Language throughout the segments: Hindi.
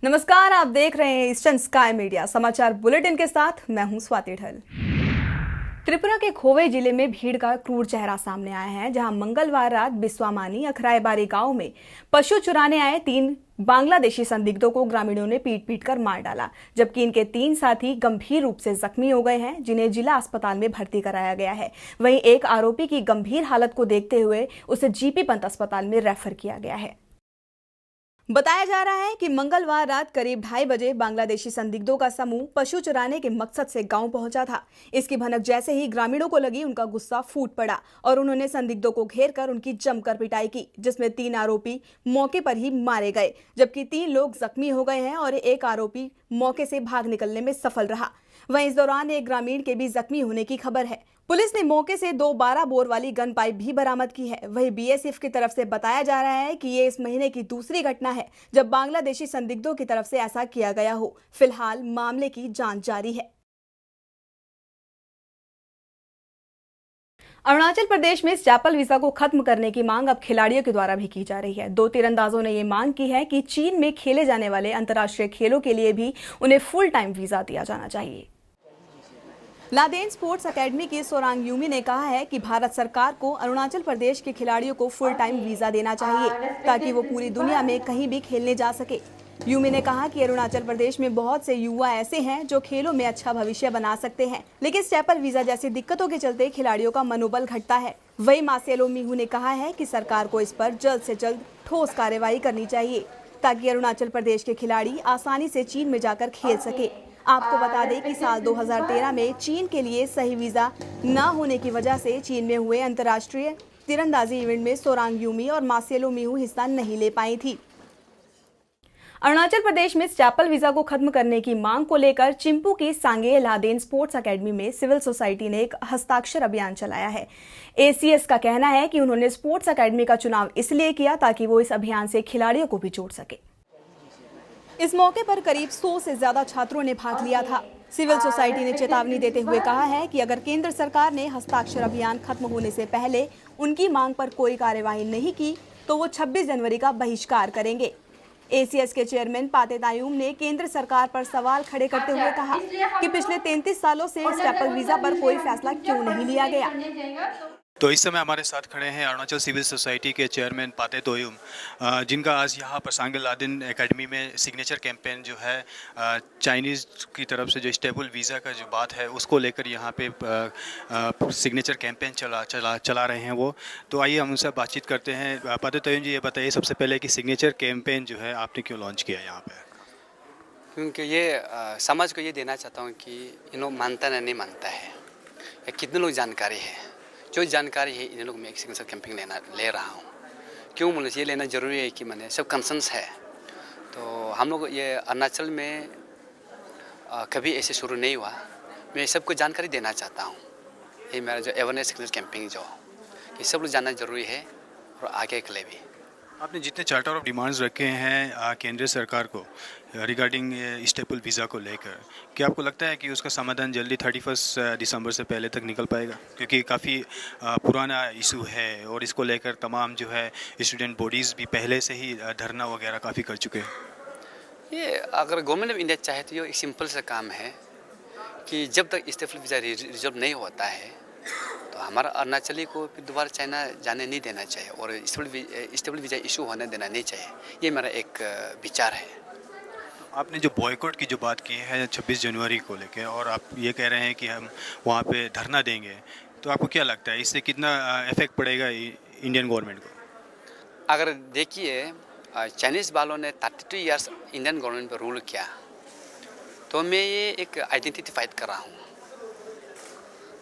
नमस्कार, आप देख रहे हैं ईस्टर्न स्काई मीडिया समाचार बुलेटिन के साथ मैं हूं स्वाति ढल। त्रिपुरा के खोवे जिले में भीड़ का क्रूर चेहरा सामने आया है, जहां मंगलवार रात बिस्वामानी अखराईबारी गांव में पशु चुराने आए 3 बांग्लादेशी संदिग्धों को ग्रामीणों ने पीट कर मार डाला, जबकि इनके 3 साथी गंभीर रूप से जख्मी हो गए हैं, जिन्हें जिला अस्पताल में भर्ती कराया गया है। वहीं एक आरोपी की गंभीर हालत को देखते हुए उसे जीपी पंत अस्पताल में रेफर किया गया है। बताया जा रहा है कि मंगलवार रात करीब 2:30 बजे बांग्लादेशी संदिग्धों का समूह पशु चुराने के मकसद से गांव पहुंचा था। इसकी भनक जैसे ही ग्रामीणों को लगी, उनका गुस्सा फूट पड़ा और उन्होंने संदिग्धों को घेर कर उनकी जमकर पिटाई की, जिसमें 3 आरोपी मौके पर ही मारे गए, जबकि 3 लोग जख्मी हो गए हैं और एक आरोपी मौके से भाग निकलने में सफल रहा। वहीं इस दौरान एक ग्रामीण के भी जख्मी होने की खबर है। पुलिस ने मौके से 2 12 बोर वाली गन पाइप भी बरामद की है। वहीं बीएसएफ की तरफ से बताया जा रहा है कि ये इस महीने की दूसरी घटना है जब बांग्लादेशी संदिग्धों की तरफ से ऐसा किया गया हो। फिलहाल मामले की जांच जारी है। अरुणाचल प्रदेश में स्टैपल वीजा को खत्म करने की मांग अब खिलाड़ियों के द्वारा भी की जा रही है। 2 तीरंदाजों ने ये मांग की है कि चीन में खेले जाने वाले अंतर्राष्ट्रीय खेलों के लिए भी उन्हें फुल टाइम वीजा दिया जाना चाहिए। लादेन स्पोर्ट्स एकेडमी की सोरांग यूमी ने कहा है कि भारत सरकार को अरुणाचल प्रदेश के खिलाड़ियों को फुल टाइम वीजा देना चाहिए ताकि वो पूरी दुनिया में कहीं भी खेलने जा सके। यूमी ने कहा कि अरुणाचल प्रदेश में बहुत से युवा ऐसे हैं जो खेलों में अच्छा भविष्य बना सकते हैं, लेकिन स्टैपल वीजा जैसी दिक्कतों के चलते खिलाड़ियों का मनोबल घटता है। वहीं मासेलो मिहू ने कहा है कि सरकार को इस पर जल्द से जल्द ठोस कार्रवाई करनी चाहिए ताकि अरुणाचल प्रदेश के खिलाड़ी आसानी से चीन में जाकर खेल सके। आपको बता दें कि साल 2013 में चीन के लिए सही वीजा न होने की वजह से चीन में हुए अंतर्राष्ट्रीय तीरंदाजी इवेंट में सोरांग यूमी और मासेलो मिहू हिस्सा नहीं ले पाई थी। अरुणाचल प्रदेश में स्टैपल वीजा को खत्म करने की मांग को लेकर चिंपू की सांगे लादेन स्पोर्ट्स एकेडमी में सिविल सोसाइटी ने एक हस्ताक्षर अभियान चलाया है। एसीएस का कहना है कि उन्होंने स्पोर्ट्स एकेडमी का चुनाव इसलिए किया ताकि वो इस अभियान से खिलाड़ियों को भी जोड़ सके। इस मौके पर करीब 100 से ज्यादा छात्रों ने भाग लिया था। सिविल सोसाइटी ने चेतावनी देते हुए कहा है कि अगर केंद्र सरकार ने हस्ताक्षर अभियान खत्म होने से पहले उनकी मांग पर कोई कार्यवाही नहीं की तो वो 26 जनवरी का बहिष्कार करेंगे। एसीएस के चेयरमैन पाते तायुम ने केंद्र सरकार पर सवाल खड़े करते हुए कहा कि पिछले 33 सालों से स्टैपल वीजा पर कोई फैसला क्यों नहीं लिया गया। तो इस समय हमारे साथ खड़े हैं अरुणाचल सिविल सोसाइटी के चेयरमैन पाते तोयुम, जिनका आज यहाँ पर सांगे लादेन एकेडमी में सिग्नेचर कैंपेन जो है चाइनीज़ की तरफ से जो स्टेबल वीज़ा का जो बात है उसको लेकर यहाँ पे सिग्नेचर कैंपेन चला रहे हैं वो। तो आइए हम उनसे बातचीत करते हैं। पाते तोयुम जी, ये बताइए सबसे पहले कि सिग्नेचर कैंपेन जो है आपने क्यों लॉन्च किया यहाँ पर? क्योंकि ये समाज को ये देना चाहता हूँ कि इन लोग मानता है नहीं मानता है या कितने लोग जानकारी है, जो जानकारी है इन लोग मैं एक सिग्नेचर कैंपिंग ले रहा हूँ। क्यों मुझे ये लेना ज़रूरी है कि मैंने सब कंसर्न्स है। तो हम लोग ये अरुणाचल में कभी ऐसे शुरू नहीं हुआ, मैं सबको जानकारी देना चाहता हूँ। ये मेरा जो अवेयरनेस सिग्नेचर कैंपिंग जो ये सब लोग जानना ज़रूरी है और आगे के लिए भी। आपने जितने चार्टर ऑफ डिमांड्स रखे हैं केंद्र सरकार को रिगार्डिंग स्टेपल वीज़ा को लेकर, क्या आपको लगता है कि उसका समाधान जल्दी 31 दिसंबर से पहले तक निकल पाएगा? क्योंकि काफ़ी पुराना इशू है और इसको लेकर तमाम जो है स्टूडेंट बॉडीज़ भी पहले से ही धरना वगैरह काफ़ी कर चुके हैं। ये अगर गवर्नमेंट ऑफ इंडिया चाहे तो ये एक सिंपल सा काम है कि जब तक स्टेपल वीज़ा रिजर्व नहीं होता है तो हमारा अरुणाचली को फिर दोबारा चाइना जाने नहीं देना चाहिए और स्टेबल वीज़ा इशू होने देना नहीं चाहिए। ये मेरा एक विचार है। आपने जो बॉयकॉट की जो बात की है 26 जनवरी को लेकर और आप ये कह रहे हैं कि हम वहाँ पे धरना देंगे, तो आपको क्या लगता है इससे कितना इफेक्ट पड़ेगा इंडियन गवर्नमेंट को? अगर देखिए चाइनीज़ वालों ने 32 ईयर्स इंडियन गवर्नमेंट पर रूल किया, तो मैं ये एक आइडेंटिटी फाइट कर रहा हूँ।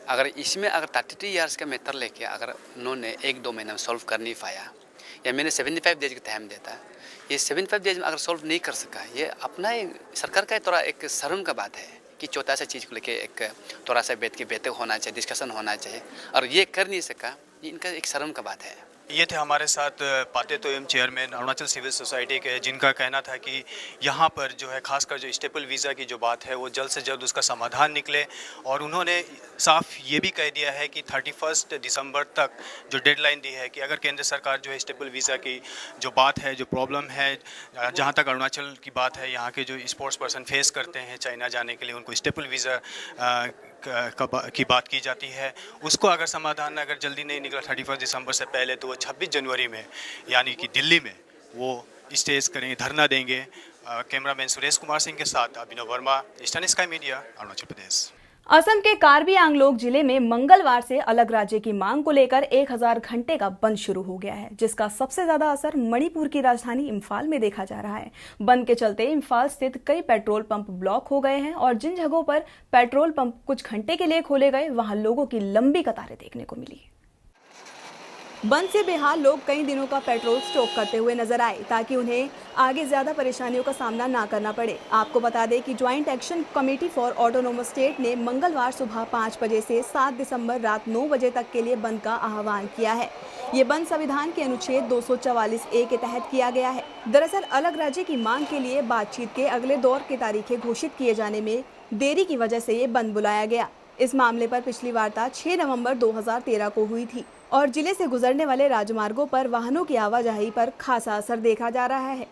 अगर इसमें अगर 32 ईयर्स का मैटर लेके अगर उन्होंने 1-2 महीने में सॉल्व कर नहीं पाया या मैंने 75 डेज का टाइम देता, ये 75 डेज में अगर सॉल्व नहीं कर सका, ये अपना सरकार का थोड़ा एक शर्म का बात है कि छोटा सा चीज़ को लेके एक थोड़ा सा बैठ के होना चाहिए, डिस्कशन होना चाहिए, और ये कर नहीं सका, ये इनका एक शर्म का बात है। ये थे हमारे साथ पाते तोयम चेयरमैन अरुणाचल सिविल सोसाइटी के, जिनका कहना था कि यहाँ पर जो है खासकर जो स्टेपल वीज़ा की जो बात है वो जल्द से जल्द उसका समाधान निकले। और उन्होंने साफ ये भी कह दिया है कि 31 दिसंबर तक जो डेडलाइन दी है कि अगर केंद्र सरकार जो है स्टेपल वीज़ा की जो बात है, जो प्रॉब्लम है, जहाँ तक अरुणाचल की बात है, यहाँ के जो स्पोर्ट्स पर्सन फेस करते हैं चाइना जाने के लिए, उनको स्टेपल वीज़ा की बात की जाती है, उसको अगर समाधान अगर जल्दी नहीं निकला 31 दिसंबर से पहले, तो वो 26 जनवरी में यानी कि दिल्ली में वो स्टेज करेंगे, धरना देंगे। कैमरामैन सुरेश कुमार सिंह के साथ Abhinav Verma, eastern sky media, Arunachal Pradesh. Assam के कार्बी आंगलोग जिले में मंगलवार से अलग राज्य की मांग को लेकर 1000 घंटे का बंद शुरू हो गया है, जिसका सबसे ज्यादा असर मणिपुर की राजधानी इम्फाल में देखा जा रहा है। बंद के चलते इम्फाल स्थित कई पेट्रोल पंप ब्लॉक हो गए हैं और जिन जगहों पर पेट्रोल पंप कुछ घंटे के लिए खोले गए, वहां लोगों की लंबी कतारें देखने को मिली। बंद से बेहाल लोग कई दिनों का पेट्रोल स्टॉक करते हुए नजर आए ताकि उन्हें आगे ज्यादा परेशानियों का सामना ना करना पड़े। आपको बता दें कि joint action committee for autonomous state ने मंगलवार सुबह 5 बजे से 7 दिसंबर रात 9 बजे तक के लिए बंद का आह्वान किया है। ये बंद संविधान के अनुच्छेद 244A के तहत किया गया है। दरअसल अलग राज्य की मांग के लिए बातचीत के अगले दौर की तारीखें घोषित किए जाने में देरी की वजह से ये बंद बुलाया गया। इस मामले पर पिछली वार्ता 6 नवंबर 2013 को हुई थी और जिले से गुजरने वाले राजमार्गों पर वाहनों की आवाजाही पर खासा असर देखा जा रहा है।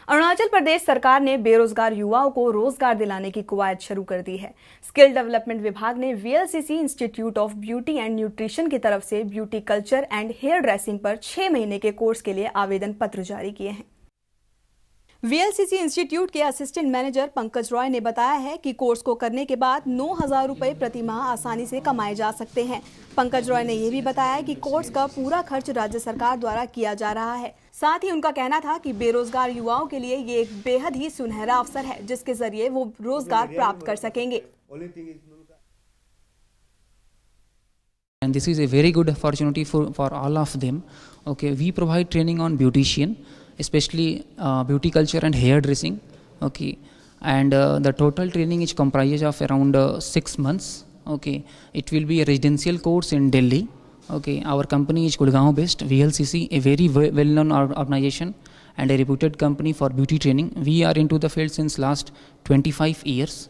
अरुणाचल प्रदेश सरकार ने बेरोजगार युवाओं को रोजगार दिलाने की कवायद शुरू कर दी है। स्किल डेवलपमेंट विभाग ने VLCC institute of beauty and nutrition की तरफ से beauty culture and hair dressing पर 6 महीने के कोर्स के लिए आवेदन पत्र जारी किए हैं। VLCC इंस्टीट्यूट के असिस्टेंट मैनेजर पंकज रॉय ने बताया है कि कोर्स को करने के बाद 9,000 रुपए प्रति माह आसानी से कमाए जा सकते हैं। पंकज रॉय ने यह भी बताया कि कोर्स का पूरा खर्च राज्य सरकार द्वारा किया जा रहा है। साथ ही उनका कहना था कि बेरोजगार युवाओं के लिए ये एक बेहद ही सुनहरा अवसर है, जिसके जरिए वो रोजगार प्राप्त कर सकेंगे। And this is a very good opportunity for all of them. Okay, we provide training on beautician, especially beauty culture and hair dressing. Okay, and the total training is comprised of around 6 months. Okay, it will be a residential course in Delhi. Okay, our company is Gurgaon based, VLCC, a very well-known organization and a reputed company for beauty training. We are into the field since last 25 years.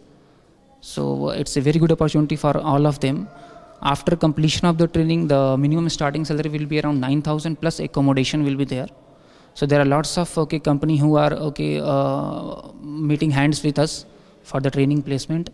So it's a very good opportunity for all of them. After completion of the training, the minimum starting salary will be around 9,000 plus accommodation will be there. So there are lots of company who are meeting hands with us for the training placement.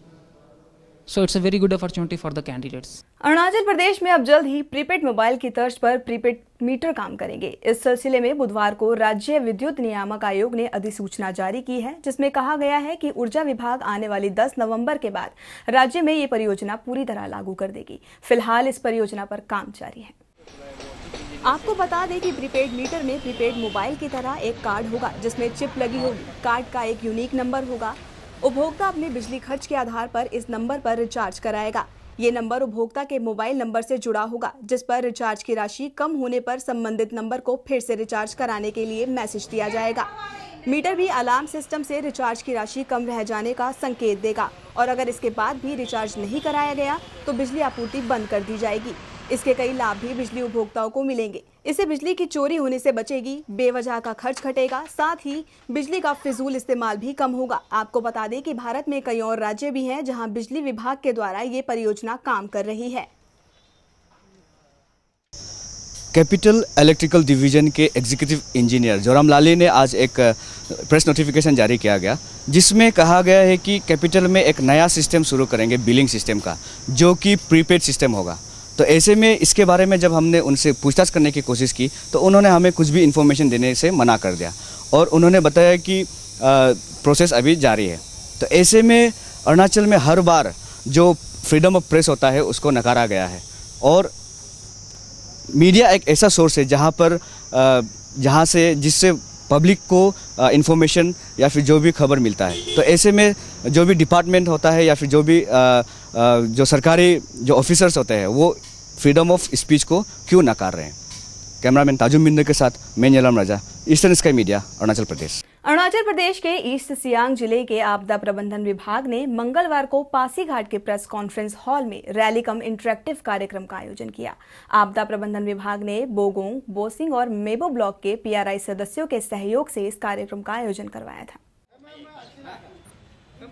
So it's a very good opportunity for the candidates. Arunachal Pradesh में अब जल्द ही प्रीपेड मोबाइल की तर्ज पर प्रीपेड मीटर काम करेंगे। इस सिलसिले में बुधवार को राज्य विद्युत नियामक आयोग ने अधिसूचना जारी की है, जिसमें कहा गया है कि ऊर्जा विभाग आने वाली 10 नवंबर के बाद राज्य में ये परियोजना पूरी तरह लागू कर देगी। फिलहाल इस परियोजना पर काम जारी है। आपको बता दें कि प्रीपेड मीटर में प्रीपेड मोबाइल की तरह एक कार्ड होगा, जिसमें चिप लगी होगी। कार्ड का एक यूनिक नंबर होगा। उपभोक्ता अपने बिजली खर्च के आधार पर इस नंबर पर रिचार्ज कराएगा। ये नंबर उपभोक्ता के मोबाइल नंबर से जुड़ा होगा, जिस पर रिचार्ज की राशि कम होने पर संबंधित नंबर को फिर से रिचार्ज कराने के लिए मैसेज दिया जाएगा। मीटर भी अलार्म सिस्टम से रिचार्ज की राशि कम रह जाने का संकेत देगा और अगर इसके बाद भी रिचार्ज नहीं कराया गया तो बिजली आपूर्ति बंद कर दी जाएगी। इसके कई लाभ भी बिजली उपभोक्ताओं को मिलेंगे। इससे बिजली की चोरी होने से बचेगी, बेवजह का खर्च घटेगा, साथ ही बिजली का फिजूल इस्तेमाल भी कम होगा। आपको बता दें कि भारत में कई और राज्य भी हैं जहां बिजली विभाग के द्वारा ये परियोजना काम कर रही है। कैपिटल इलेक्ट्रिकल डिवीजन के एग्जीक्यूटिव इंजीनियर जोराम लाली ने आज एक प्रेस नोटिफिकेशन जारी किया गया, जिसमें कहा गया है कि कैपिटल में एक नया सिस्टम शुरू करेंगे बिलिंग सिस्टम का, जो कि प्रीपेड सिस्टम होगा। तो ऐसे में इसके बारे में जब हमने उनसे पूछताछ करने की कोशिश की तो उन्होंने हमें कुछ भी इन्फॉर्मेशन देने से मना कर दिया और उन्होंने बताया कि प्रोसेस अभी जारी है। तो ऐसे में अरुणाचल में हर बार जो फ्रीडम ऑफ प्रेस होता है उसको नकारा गया है और मीडिया एक ऐसा सोर्स है जिससे पब्लिक को इन्फॉर्मेशन या फिर जो भी खबर मिलता है। तो ऐसे में जो भी डिपार्टमेंट होता है या फिर जो भी जो सरकारी जो ऑफिसर्स होते हैं वो फ्रीडम ऑफ स्पीच को क्यों नकार रहे हैं। कैमरामैन ताजुम बिंदु के साथ मैं नीलम राजा, ईस्टर्न स्काई मीडिया, अरुणाचल प्रदेश। अरुणाचल प्रदेश के ईस्ट सियांग जिले के आपदा प्रबंधन विभाग ने मंगलवार को पासीघाट के प्रेस कॉन्फ्रेंस हॉल में रैली कम इंटरेक्टिव कार्यक्रम का आयोजन किया। आपदा प्रबंधन विभाग ने बोगोंग, बोसिंग और मेबो ब्लॉक के पीआरआई सदस्यों के सहयोग से इस कार्यक्रम का आयोजन करवाया था।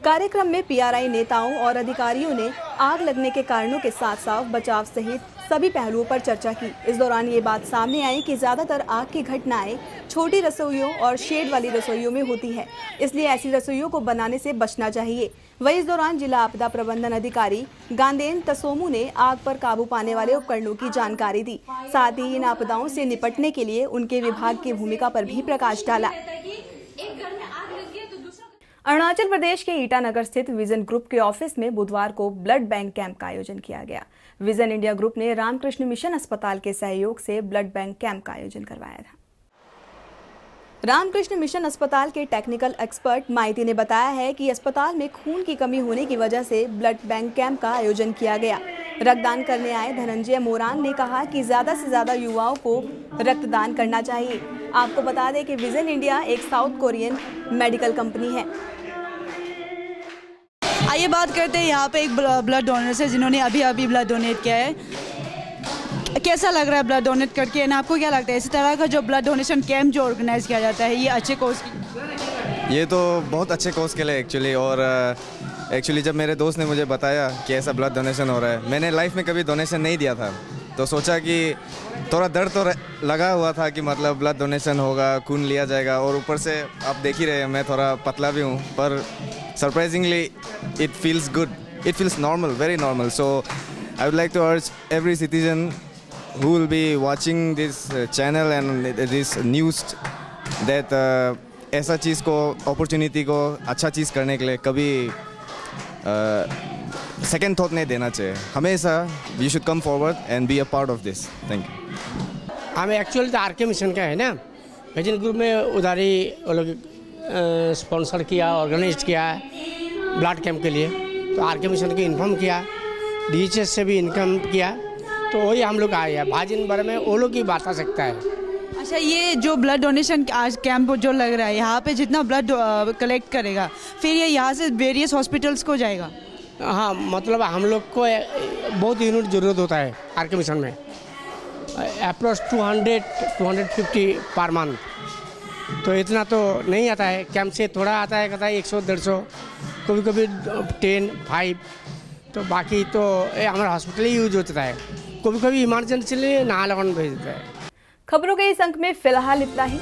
कार्यक्रम में पीआरआई नेताओं और अधिकारियों ने आग लगने के कारणों के साथ साथ बचाव सहित सभी पहलुओं पर चर्चा की। इस दौरान ये बात सामने आई कि ज्यादातर आग की घटनाएं छोटी रसोइयों और शेड वाली रसोइयों में होती है, इसलिए ऐसी रसोइयों को बनाने से बचना चाहिए। वहीं इस दौरान जिला आपदा प्रबंधन अधिकारी गांदेन तसोमू ने आग पर काबू पाने वाले उपकरणों की जानकारी दी। साथ ही इन आपदाओं से निपटने के लिए उनके विभाग की भूमिका पर भी प्रकाश डाला। अरुणाचल प्रदेश के ईटानगर स्थित विजन ग्रुप के ऑफिस में बुधवार को ब्लड बैंक कैंप का आयोजन किया गया। विजन इंडिया ग्रुप ने रामकृष्ण मिशन अस्पताल के सहयोग से ब्लड बैंक कैंप का आयोजन करवाया था। रामकृष्ण मिशन अस्पताल के टेक्निकल एक्सपर्ट माइती ने बताया है कि अस्पताल में खून की कमी होने की वजह से ब्लड बैंक कैंप का आयोजन किया गया। रक्तदान करने आए धनंजय मोरान ने कहा कि ज्यादा से ज्यादा युवाओं को रक्तदान करना चाहिए। आपको बता दें कि विजन इंडिया एक साउथ कोरियन मेडिकल कंपनी है। आइए बात करते हैं यहाँ पे एक ब्लड डोनर से जिन्होंने अभी ब्लड डोनेट किया है। कैसा लग रहा है ब्लड डोनेट करके, एंड आपको क्या लगता है इसी तरह का जो ब्लड डोनेशन कैंप जो ऑर्गेनाइज किया जाता है ये अच्छे कोर्स की? ये तो बहुत अच्छे कोर्स के लिए एक्चुअली, और एक्चुअली जब मेरे दोस्त ने मुझे बताया कि ऐसा ब्लड डोनेशन हो रहा है, मैंने लाइफ में कभी डोनेशन नहीं दिया था, तो सोचा कि थोड़ा डर तो लगा हुआ था कि मतलब ब्लड डोनेशन होगा, खून लिया जाएगा, और ऊपर से आप देख ही रहे हैं मैं थोड़ा पतला भी हूँ, पर surprisingly it feels good, it feels normal, very normal. So I would like to urge every citizen who will be watching this channel and this news that ऐसा चीज़ को, अपॉर्चुनिटी को अच्छा चीज़ करने के लिए कभी सेकेंड थॉट नहीं देना चाहिए। हमेशा you should come forward and be a part of this. Thank you. हमें एक्चुअली तो आरके मिशन का है ना, विजन ग्रुप में उधारी वो लोग स्पॉन्सर किया, ऑर्गेनाइज किया ब्लड कैंप के लिए, तो आरके मिशन को इन्फॉर्म किया, DHS से भी इनकम किया, तो वही हम लोग आए हैं। भाजन भर में वो लोग ही बता सकता है। अच्छा, ये जो ब्लड डोनेशन आज कैंप जो लग रहा है यहाँ पे जितना ब्लड कलेक्ट करेगा फिर ये यहाँ से वेरियस हॉस्पिटल्स को जाएगा? हाँ, मतलब हम लोग को बहुत यूनिट ज़रूरत होता है आरके मिशन में, अप्रोक्स 200-250 पर मंथ, तो इतना तो नहीं आता है। कैंप से थोड़ा आता है, कहता है 100-150, कभी कभी 10-5, तो बाकी तो हमारा हॉस्पिटल ही यूज होता है। कभी कभी इमरजेंसी लिए नाहरलगुन भेज देता है। खबरों के इस अंक में फिलहाल इतना ही।